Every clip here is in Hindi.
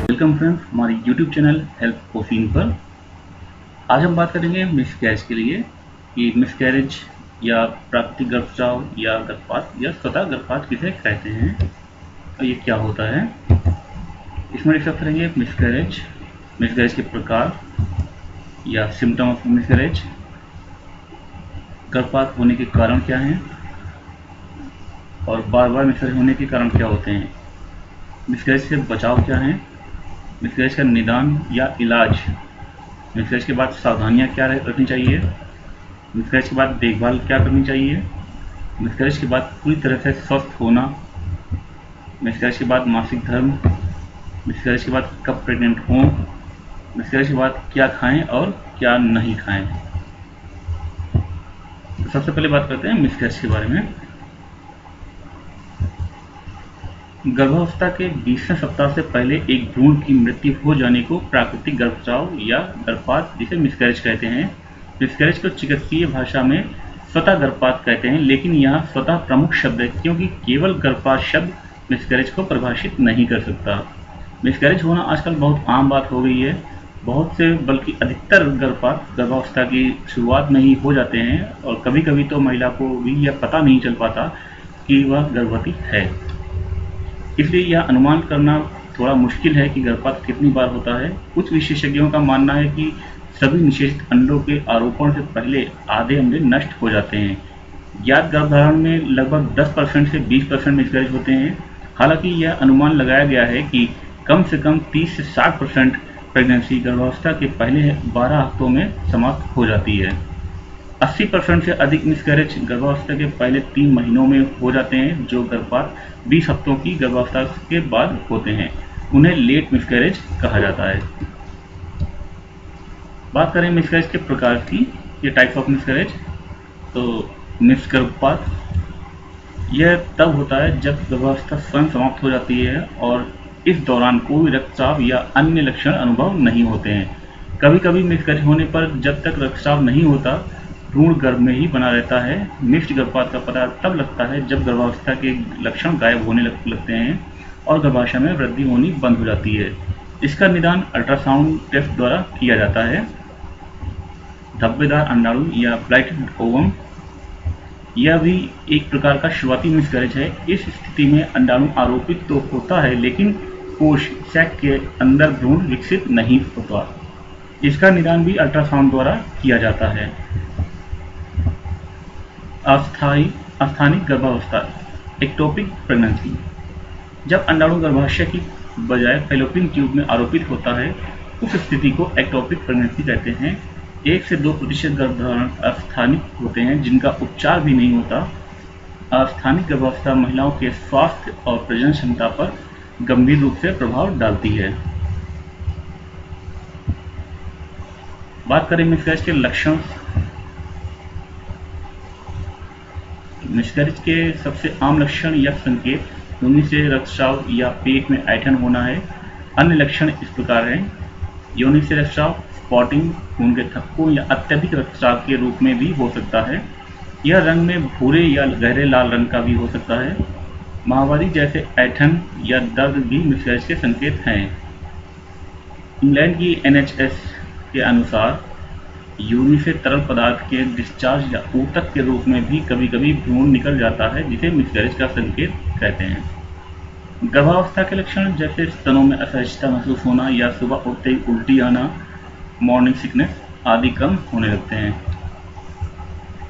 वेलकम फ्रेंड्स हमारे YouTube चैनल हेल्प कोफिन पर। आज हम बात करेंगे मिसकैरेज के लिए कि मिसकैरेज या प्राकृतिक गर्भस्राव या गर्भपात या स्वतः गर्भपात किसे कहते हैं और ये क्या होता है। इसमें डिस्कस करेंगे मिसकैरेज, मिसकैरेज के प्रकार या सिम्टम ऑफ मिसकैरेज, गर्भपात होने के कारण क्या हैं और बार बार मिसकैरेज होने के कारण क्या होते हैं, मिसकैरेज से बचाव क्या है, मिसकैरेज का निदान या इलाज, मिसकैरेज के बाद सावधानियां क्या रखनी चाहिए, मिसकैरेज के बाद देखभाल क्या करनी चाहिए, मिसकैरेज के बाद पूरी तरह से स्वस्थ होना, मिसकैरेज के बाद मासिक धर्म, मिसकैरेज के बाद कब प्रेग्नेंट हों, मिसकैरेज के बाद क्या खाएं और क्या नहीं खाएं। तो सबसे पहले बात करते हैं मिसकैरेज के बारे में। गर्भावस्था के 20वें सप्ताह से पहले एक भ्रूण की मृत्यु हो जाने को प्राकृतिक गर्भस्राव या गर्भपात जिसे मिसकैरेज कहते हैं। मिसकैरेज को चिकित्सीय भाषा में स्वतः गर्भपात कहते हैं, लेकिन यहाँ स्वतः प्रमुख शब्द है क्योंकि केवल गर्भपात शब्द मिसकैरेज को परिभाषित नहीं कर सकता। मिसकैरेज होना आजकल बहुत आम बात हो गई है। बहुत से बल्कि अधिकतर गर्भपात गर्भावस्था की शुरुआत में ही हो जाते हैं और कभी कभी तो महिला को भी यह पता नहीं चल पाता कि वह गर्भवती है। इसलिए यह अनुमान करना थोड़ा मुश्किल है कि गर्भपात कितनी बार होता है। कुछ विशेषज्ञों का मानना है कि सभी निषेचित अंडों के आरोपण से पहले आधे अंडे नष्ट हो जाते हैं। ज्ञात गर्भधारण में लगभग 10% से 20% मिसकैरेज होते हैं। हालांकि यह अनुमान लगाया गया है कि कम से कम 30 से 60% प्रेगनेंसी गर्भावस्था के पहले 12 हफ्तों में समाप्त हो जाती है। 80% से अधिक मिसकैरेज गर्भावस्था के पहले 3 महीनों में हो जाते हैं, जो गर्भपात 20 हफ्तों की गर्भावस्था के बाद होते हैं। उन्हें लेट मिसकैरेज कहा जाता है। बात करें मिसकैरेज के प्रकार की, ये टाइप्स ऑफ मिसकैरेज। तो निष्गर्भपात यह तब होता है जब गर्भावस्था स्वयं समाप्त हो जाती है और इस दौरान कोई रक्तस्राव या अन्य लक्षण अनुभव नहीं होते हैं। कभी कभी मिसकैरेज होने पर जब तक रक्तस्राव नहीं होता भ्रूण गर्भ में ही बना रहता है। मिश्र गर्भपात का पता तब लगता है जब गर्भावस्था के लक्षण गायब होने लगते हैं और गर्भाशय में वृद्धि होनी बंद हो जाती है। इसका निदान अल्ट्रासाउंड टेस्ट द्वारा किया जाता है। धब्बेदार अंडाणु या ब्लाइटेड ओवम, यह भी एक प्रकार का शुरुआती मिसकैरेज है। इस स्थिति में अंडाणु आरोपित तो होता है लेकिन कोश सैक के अंदर भ्रूण विकसित नहीं होता। इसका निदान भी अल्ट्रासाउंड द्वारा किया जाता है। अस्थानिक गर्भावस्था, एक्टोपिक प्रेगनेंसी, जब अंडाणु गर्भाशय की बजाय फैलोपियन ट्यूब में आरोपित होता है उस स्थिति को एक्टोपिक प्रेगनेंसी कहते हैं। 1 से 2% गर्भधारण अस्थानिक होते हैं जिनका उपचार भी नहीं होता। अस्थानिक गर्भावस्था महिलाओं के स्वास्थ्य और प्रजनन क्षमता पर गंभीर रूप से प्रभाव डालती है। बात करें मिसकैरेज के लक्षण। मिसकैरेज के सबसे आम लक्षण या संकेत योनि से रक्तस्राव या पेट में ऐंठन होना है। अन्य लक्षण इस प्रकार हैं। योनि से रक्तस्राव स्पॉटिंग, खून के थक्कों या अत्यधिक रक्तस्राव के रूप में भी हो सकता है। यह रंग में भूरे या गहरे लाल रंग का भी हो सकता है। माहवारी जैसे ऐंठन या दर्द भी मिसकैरेज के संकेत हैं। इंग्लैंड की NHS के अनुसार योनि से तरल पदार्थ के डिस्चार्ज या ऊतक के रूप में भी कभी कभी भ्रूण निकल जाता है, जिसे मिसकैरेज का संकेत कहते हैं। गर्भावस्था के लक्षण जैसे स्तनों में असहजता महसूस होना या सुबह उठते ही उल्टी आना, मॉर्निंग सिकनेस आदि कम होने लगते हैं।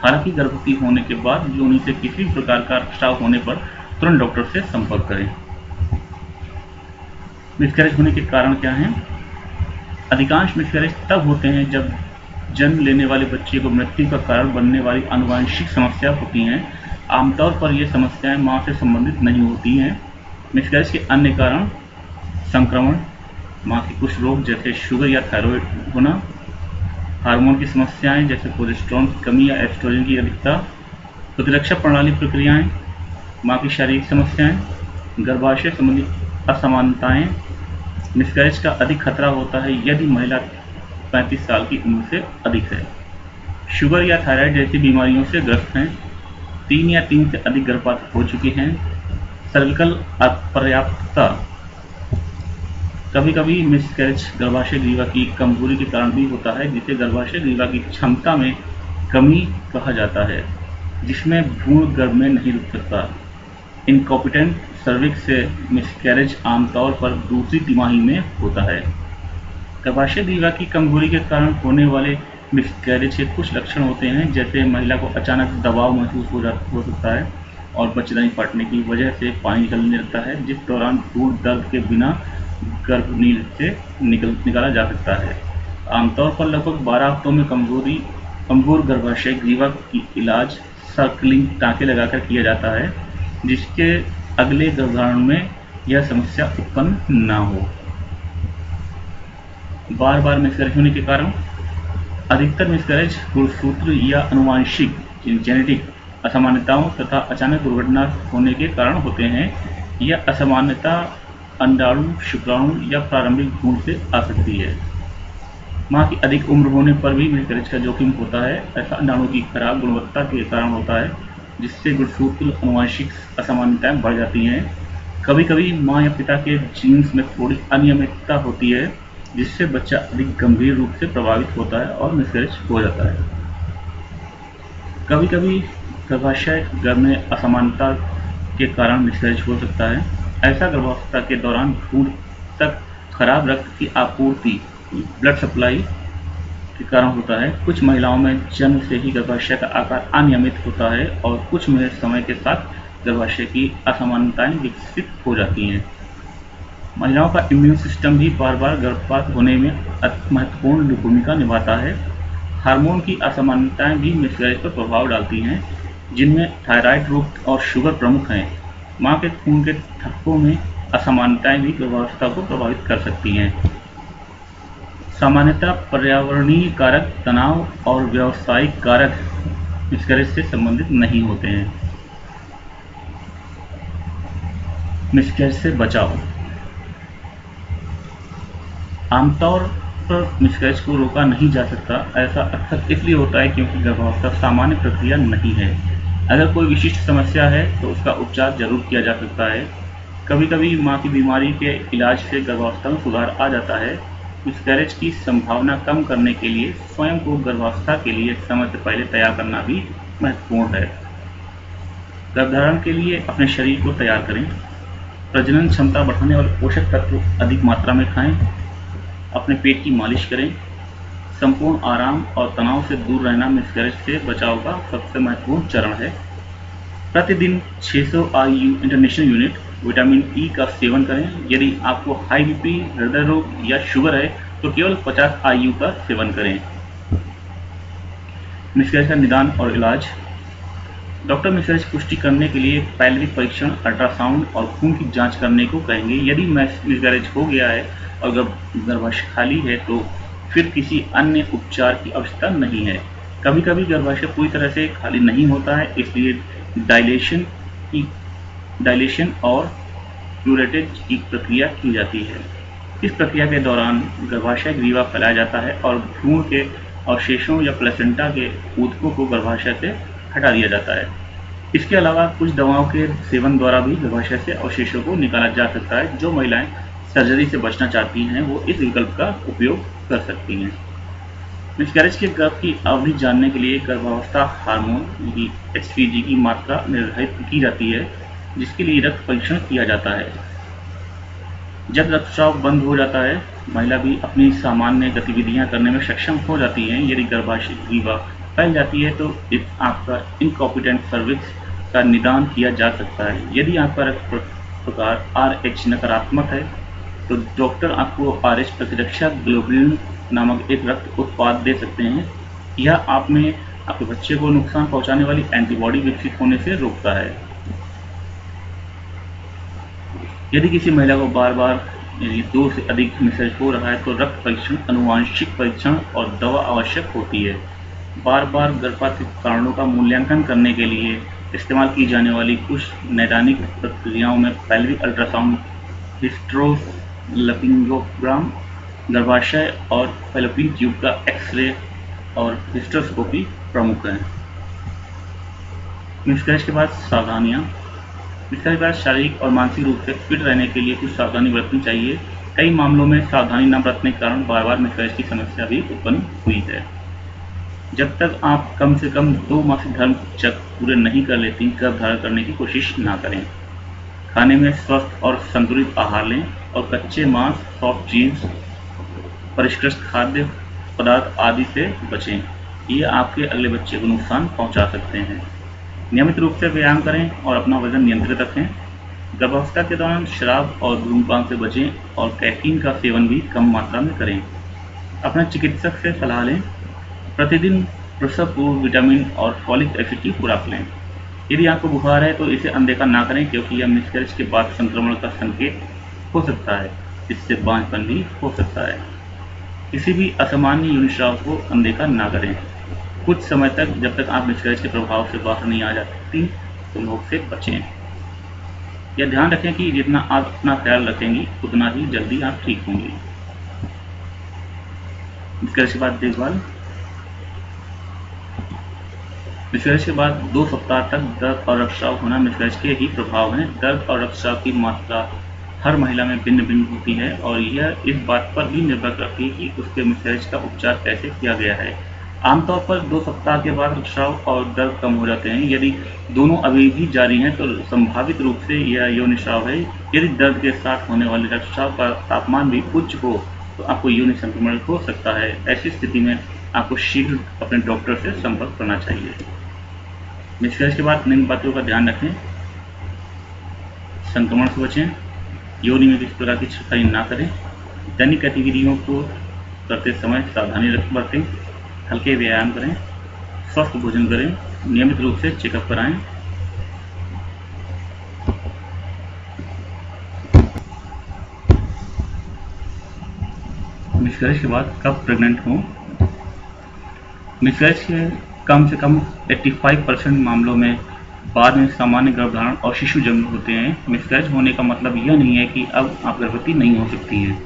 हालांकि गर्भवती होने के बाद योनि से किसी भी प्रकार का रक्तस्राव होने पर तुरंत डॉक्टर से संपर्क करें। मिसकैरेज होने के कारण क्या हैं? अधिकांश मिसकैरेज तब होते हैं जब जन्म लेने वाले बच्चे को मृत्यु का कारण बनने वाली आनुवंशिक समस्या होती हैं। आमतौर पर ये समस्याएं मां से संबंधित नहीं होती हैं। मिसकैरेज के अन्य कारण संक्रमण, मां के कुछ रोग जैसे शुगर या थायराइड होना, हार्मोन की समस्याएं जैसे प्रोजेस्टेरोन की कमी या एस्ट्रोजन की अधिकता, प्रतिरक्षा प्रणाली प्रक्रियाएं, मां की शारीरिक समस्याएं, गर्भाशय संबंधी असमानताएं। मिसकैरेज का अधिक खतरा होता है यदि महिला 35 साल की उम्र से अधिक है, शुगर या थायराइड जैसी बीमारियों से ग्रस्त हैं, 3 या 3 से अधिक गर्भपात हो चुके हैं, सर्विकल अपर्याप्तता, कभी कभी मिसकैरेज गर्भाशय ग्रीवा की कमजोरी के कारण भी होता है, जिसे गर्भाशय ग्रीवा की क्षमता में कमी कहा जाता है, जिसमें भ्रूण गर्भ में नहीं रुक सकता। इनकॉम्पिटेंट सर्विक्स से मिसकैरेज आमतौर पर दूसरी तिमाही में होता है। गर्भाशय ग्रीवा की कमजोरी के कारण होने वाले मिसकैरेज के कुछ लक्षण होते हैं, जैसे महिला को अचानक दबाव महसूस हो सकता है और बच्चेदानी फटने की वजह से पानी निकलने लगता है, जिस दौरान भ्रूण दर्द के बिना गर्भनील से निकाला जा सकता है। आमतौर पर लगभग 12 हफ्तों में कमजोर गर्भाशय ग्रीवा की इलाज सर्कलिंग टाँके लगाकर किया जाता है, जिसके अगले गर्भधारण में यह समस्या उत्पन्न न हो। बार बार मिसकैरेज होने के कारण अधिकतर मिसकैरेज गुणसूत्र या आनुवंशिक जेनेटिक असामान्यताओं तथा अचानक दुर्घटना होने के कारण होते हैं। यह असामान्यता अंडाणु, शुक्राणु या प्रारंभिक भ्रूण से आ सकती है। मां की अधिक उम्र होने पर भी मिसकैरेज का जोखिम होता है। ऐसा अंडाणु की खराब गुणवत्ता के कारण होता है, जिससे गुणसूत्र आनुवंशिक असामान्यताएं बढ़ जाती हैं। कभी कभी मां या पिता के जीन्स में थोड़ी अनियमितता होती है, जिससे बच्चा अधिक गंभीर रूप से प्रभावित होता है और मिसकैरेज हो जाता है। कभी कभी गर्भाशय गर्भ में असमानता के कारण मिसकैरेज हो सकता है। ऐसा गर्भावस्था के दौरान भ्रूण तक खराब रक्त की आपूर्ति ब्लड सप्लाई के कारण होता है। कुछ महिलाओं में जन्म से ही गर्भाशय का आकार अनियमित होता है और कुछ में समय के साथ गर्भाशय की असमानताएं विकसित हो जाती हैं। महिलाओं का इम्यून सिस्टम भी बार बार गर्भपात होने में महत्वपूर्ण भूमिका निभाता है। हार्मोन की असमानताएं भी मिसकैरेज पर प्रभाव डालती हैं, जिनमें थायराइड रोग और शुगर प्रमुख हैं। मां के खून के थक्कों में असमानताएं भी गर्भावस्था को प्रभावित कर सकती हैं। सामान्यतः पर्यावरणीय कारक, तनाव और व्यावसायिक कारक मिसकैरेज से संबंधित नहीं होते हैं। मिसकैरेज से बचाव। आमतौर पर मिसकैरेज को रोका नहीं जा सकता। ऐसा अक्सर इसलिए होता है क्योंकि गर्भावस्था सामान्य प्रक्रिया नहीं है। अगर कोई विशिष्ट समस्या है तो उसका उपचार जरूर किया जा सकता है। कभी कभी मां की बीमारी के इलाज से गर्भावस्था में सुधार आ जाता है। मिसकैरेज की संभावना कम करने के लिए स्वयं को गर्भावस्था के लिए समय से पहले तैयार करना भी महत्वपूर्ण है। गर्भधारण के लिए अपने शरीर को तैयार करें। प्रजनन क्षमता बढ़ाने वाले पोषक तत्व अधिक मात्रा में खाएं। अपने पेट की मालिश करें। संपूर्ण आराम और तनाव से दूर रहना मिसकैरेज से बचाव का सबसे महत्वपूर्ण चरण है। प्रतिदिन 600 IU international unit vitamin E का सेवन करें। यदि आपको हाई बीपी, हृदय रोग या शुगर है तो केवल 50 IU का सेवन करें। मिसकैरेज का निदान और इलाज। डॉक्टर मिसकैरेज पुष्टि करने के लिए पैल्विक परीक्षण, अल्ट्रासाउंड और खून की जांच करने को कहेंगे। यदि मिसकैरेज हो गया है और गर्भाशय खाली है तो फिर किसी अन्य उपचार की आवश्यकता नहीं है। कभी कभी गर्भाशय पूरी तरह से खाली नहीं होता है, इसलिए डायलेशन और क्यूरेटेज की प्रक्रिया की जाती है। इस प्रक्रिया के दौरान गर्भाशय ग्रीवा फैलाया जाता है और भ्रूण के अवशेषों या प्लेसेंटा के ऊतकों को गर्भाशय से हटा दिया जाता है। इसके अलावा कुछ दवाओं के सेवन द्वारा भी गर्भाशय से अवशेषों को निकाला जा सकता है। जो महिलाएं सर्जरी से बचना चाहती हैं वो इस विकल्प का उपयोग कर सकती हैं। मिसकैरेज के गर्भ की अवधि जानने के लिए गर्भावस्था हार्मोन HCG की मात्रा निर्धारित की जाती है, जिसके लिए रक्त परीक्षण किया जाता है। जब रक्तस्राव बंद हो जाता है, महिला भी अपनी सामान्य गतिविधियां करने में सक्षम हो जाती हैं। यदि गर्भाशय ग्रीवा फैल जाती है तो आपका इनकॉम्पिटेंट सर्विक्स का निदान किया जा सकता है। यदि आपका रक्त प्रकार RH नकारात्मक है तो डॉक्टर आपको RH प्रतिरक्षा ग्लोबुलिन नामक एक रक्त उत्पाद दे सकते हैं। यह आप में आपके बच्चे को नुकसान पहुंचाने वाली एंटीबॉडी विकसित होने से रोकता है। यदि किसी महिला को बार बार 2 से अधिक मिसकैरेज हो रहा है तो रक्त परीक्षण, आनुवंशिक परीक्षण और दवा आवश्यक होती है। बार बार गर्भपात के कारणों का मूल्यांकन करने के लिए इस्तेमाल की जाने वाली कुछ नैदानिक प्रक्रियाओं में पैल्विक अल्ट्रासाउंड, हिस्टेरोलैपिंगोग्राम, गर्भाशय और फैलोपियन ट्यूब का एक्सरे और हिस्टेरोस्कोपी प्रमुख हैं। मिसकैरेज के बाद सावधानियाँ। मिसकैरेज के बाद शारीरिक और मानसिक रूप से फिट रहने के लिए कुछ सावधानी बरतनी चाहिए। कई मामलों में सावधानी न बरतने के कारण बार बार मिसकैरेज की समस्या भी उत्पन्न हुई है। जब तक आप कम से कम 2 मासिक धर्म चक्र पूरे नहीं कर लेती, गर्भधारण करने की कोशिश ना करें। खाने में स्वस्थ और संतुलित आहार लें और कच्चे मांस, सॉफ्ट चीज, परिष्कृत खाद्य पदार्थ आदि से बचें। ये आपके अगले बच्चे को नुकसान पहुंचा सकते हैं। नियमित रूप से व्यायाम करें और अपना वजन नियंत्रित रखें। गर्भावस्था के दौरान शराब और धूम्रपान से बचें और कैफीन का सेवन भी कम मात्रा में करें। अपने चिकित्सक से सलाह लें। प्रतिदिन प्रसव पूर्व विटामिन और फॉलिक एसिड की खुराक लें। यदि आपको बुखार है तो इसे अनदेखा ना करें, क्योंकि यह मिसकैरेज के बाद संक्रमण का संकेत हो सकता है, जिससे बांझपन भी हो सकता है। किसी भी असामान्य योनिस्राव को अनदेखा ना करें। कुछ समय तक, जब तक आप मिसकैरेज के प्रभाव से बाहर नहीं आ जाती, तो लोग से बचें। यह ध्यान रखें कि जितना आप अपना ख्याल रखेंगी, उतना ही जल्दी आप ठीक होंगी। मिसकैरेज के बाद देखभाल। मिसकैरेज के बाद 2 सप्ताह तक दर्द और रक्तस्राव होना मिसकैरेज के ही प्रभाव हैं। दर्द और रक्तस्राव की मात्रा हर महिला में भिन्न भिन्न होती है और यह इस बात पर भी निर्भर करती है कि उसके मिसकैरेज का उपचार कैसे किया गया है। आमतौर पर 2 सप्ताह के बाद रक्तस्राव और दर्द कम हो जाते हैं। यदि दोनों अभी भी जारी हैं तो संभावित रूप से यह योनिस्राव है। यदि दर्द के साथ होने वाले रक्तस्राव का तापमान भी उच्च हो तो आपको योनि संक्रमण हो सकता है। ऐसी स्थिति में आपको शीघ्र अपने डॉक्टर से संपर्क करना चाहिए। मिसकैरेज के बाद निम्न बातों का ध्यान रखें। संक्रमण से बचें। योनि में किसी प्रकार की सफाई ना करें। दैनिक गतिविधियों को करते समय सावधानी बरतें। हल्के व्यायाम करें। स्वस्थ भोजन करें। नियमित रूप से चेकअप कराएं। मिसकैरेज के बाद कब प्रेग्नेंट हों। मिसकैरेज के कम से कम 85% मामलों में बाद में सामान्य गर्भधारण और शिशु जन्म होते हैं। मिसकैरेज होने का मतलब यह नहीं है कि अब आप गर्भवती नहीं हो सकती हैं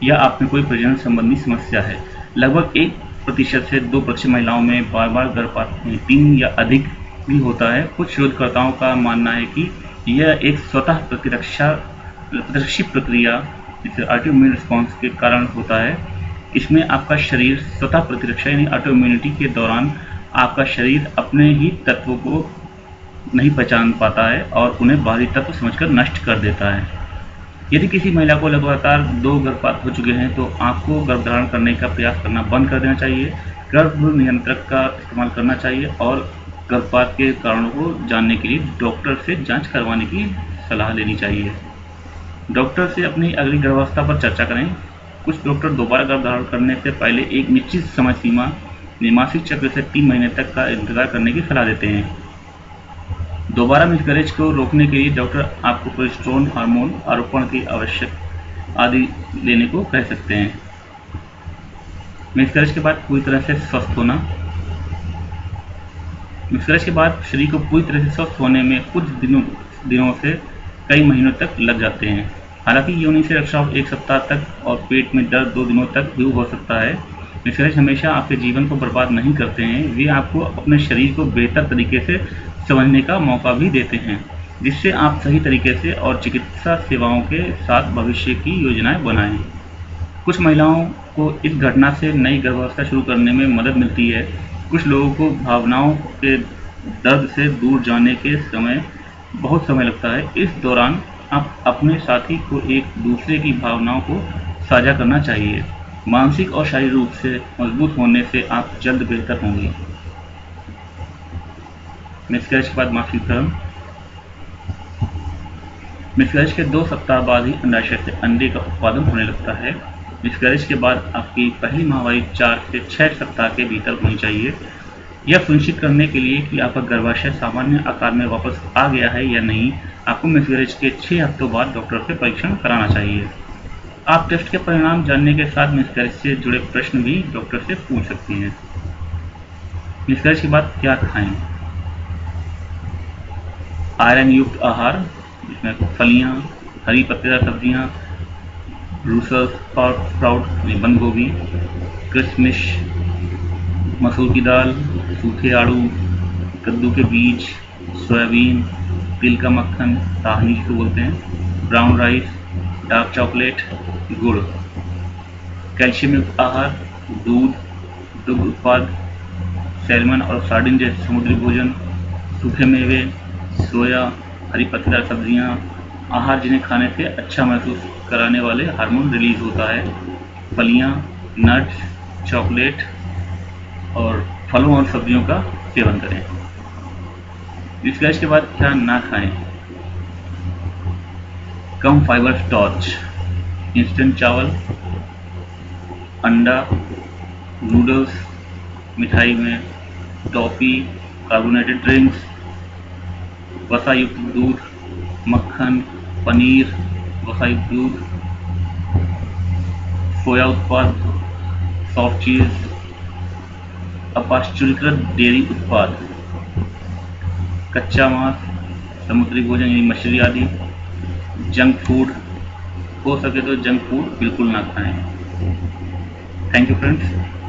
या आप में कोई प्रजनन संबंधी समस्या है। लगभग 1% से 2% महिलाओं में बार बार गर्भपात 3 या अधिक भी होता है। कुछ शोधकर्ताओं का मानना है कि यह एक स्वतः प्रतिरक्षी प्रक्रिया, जिसे ऑटोइम्यून रिस्पॉन्स के कारण होता है। इसमें आपका शरीर स्वतः प्रतिरक्षा यानी ऑटोइम्यूनिटी के दौरान आपका शरीर अपने ही तत्वों को नहीं पहचान पाता है और उन्हें बाहरी तत्व समझकर नष्ट कर देता है। यदि किसी महिला को लगातार 2 गर्भपात हो चुके हैं तो आपको गर्भधारण करने का प्रयास करना बंद कर देना चाहिए। गर्भ नियंत्रक का इस्तेमाल करना चाहिए और गर्भपात के कारणों को जानने के लिए डॉक्टर से जांच करवाने की सलाह लेनी चाहिए। डॉक्टर से अपनी अगली गर्भावस्था पर चर्चा करें। कुछ डॉक्टर दोबारा गर्भधारण करने से पहले एक निश्चित समय सीमा मासिक चक्र से 3 महीने तक का इंतजार करने की सलाह देते हैं। दोबारा मिसकैरेज को रोकने के लिए डॉक्टर आपको प्रोजेस्टेरोन हार्मोन आरोपण की आवश्यक आदि लेने को कह सकते हैं। मिसकैरेज के बाद पूरी तरह से स्वस्थ होना। मिसकैरेज के बाद शरीर को पूरी तरह से स्वस्थ होने में कुछ दिनों से कई महीनों तक लग जाते हैं। हालांकि योनि से रक्तस्राव 1 सप्ताह तक और पेट में दर्द 2 दिनों तक भी हो सकता है। मिसकैरेज हमेशा आपके जीवन को बर्बाद नहीं करते हैं, वे आपको अपने शरीर को बेहतर तरीके से समझने का मौका भी देते हैं, जिससे आप सही तरीके से और चिकित्सा सेवाओं के साथ भविष्य की योजनाएं बनाएं। कुछ महिलाओं को इस घटना से नई गर्भावस्था शुरू करने में मदद मिलती है। कुछ लोगों को भावनाओं के दर्द से दूर जाने के समय बहुत समय लगता है। इस दौरान आप अपने साथी को एक दूसरे की भावनाओं को साझा करना चाहिए। मानसिक और शारीरिक रूप से मजबूत होने से आप जल्द बेहतर होंगे। मिसकैरेज के बाद मासिक धर्म। मिसकैरेज के 2 सप्ताह बाद ही अंडाशय से अंडे का उत्पादन होने लगता है। मिसकैरेज के बाद आपकी पहली माहवारी 4 से 6 सप्ताह के भीतर होनी चाहिए। यह सुनिश्चित करने के लिए कि आपका गर्भाशय सामान्य आकार में वापस आ गया है या नहीं, आपको मिसकैरेज के 6 हफ्तों बाद डॉक्टर से परीक्षण कराना चाहिए। आप टेस्ट के परिणाम जानने के साथ मिसकैरेज से जुड़े प्रश्न भी डॉक्टर से पूछ सकती हैं। मिसकैरेज के बाद क्या खाएं? आयरन युक्त आहार, जिसमें फलियां, हरी पत्तेदार सब्जियां, ब्रूसल्स स्प्राउट बंद गोभी, किशमिश, मसूर की दाल, सूखे आड़ू, कद्दू के बीज, सोयाबीन, तिल का मक्खन, ताहनी जिसको बोलते हैं, ब्राउन राइस, डार्क चॉकलेट, गुड़। कैल्शियम युक्त आहार, दूध, दुग्ध उत्पाद, सैल्मन और सार्डिन जैसे समुद्री भोजन, सूखे मेवे, सोया, हरी पत्तेदार सब्जियां, आहार जिन्हें खाने से अच्छा महसूस कराने वाले हार्मोन रिलीज होता है, फलियां, नट्स, चॉकलेट और फलों और सब्जियों का सेवन करें। मिसकैरेज के बाद क्या ना खाएं? कम फाइबर स्टार्च, इंस्टेंट चावल, अंडा, नूडल्स, मिठाई में टॉफी, कार्बोनेटेड ड्रिंक्स, वसा युक्त दूध, मक्खन, पनीर, वसा युक्त दूध, सोया उत्पाद, सॉफ्ट चीज, अपाश्चुरीकृत डेयरी उत्पाद, कच्चा मांस, समुद्री भोजन यानी मछली आदि, जंक फूड, हो सके तो जंक फूड बिल्कुल ना खाएं। Thank you friends.